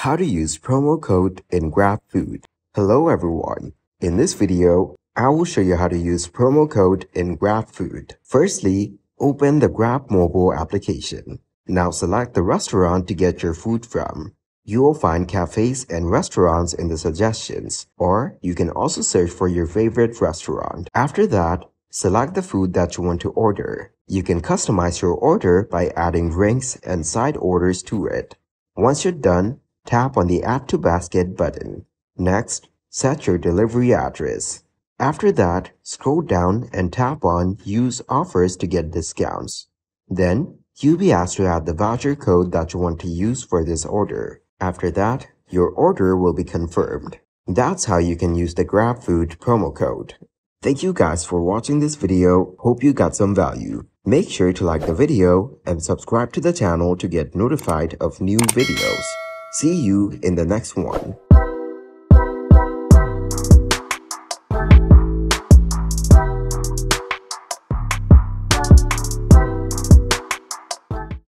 How to use promo code in Grabfood. Hello everyone. In this video, I will show you how to use promo code in Grabfood. Firstly, open the Grab mobile application. Now select the restaurant to get your food from. You will find cafes and restaurants in the suggestions, or you can also search for your favorite restaurant. After that, select the food that you want to order. You can customize your order by adding drinks and side orders to it. Once you're done, tap on the Add to Basket button. Next, set your delivery address. After that, scroll down and tap on Use Offers to get discounts. Then, you'll be asked to add the voucher code that you want to use for this order. After that, your order will be confirmed. That's how you can use the Grabfood promo code. Thank you guys for watching this video. Hope you got some value. Make sure to like the video and subscribe to the channel to get notified of new videos. See you in the next one.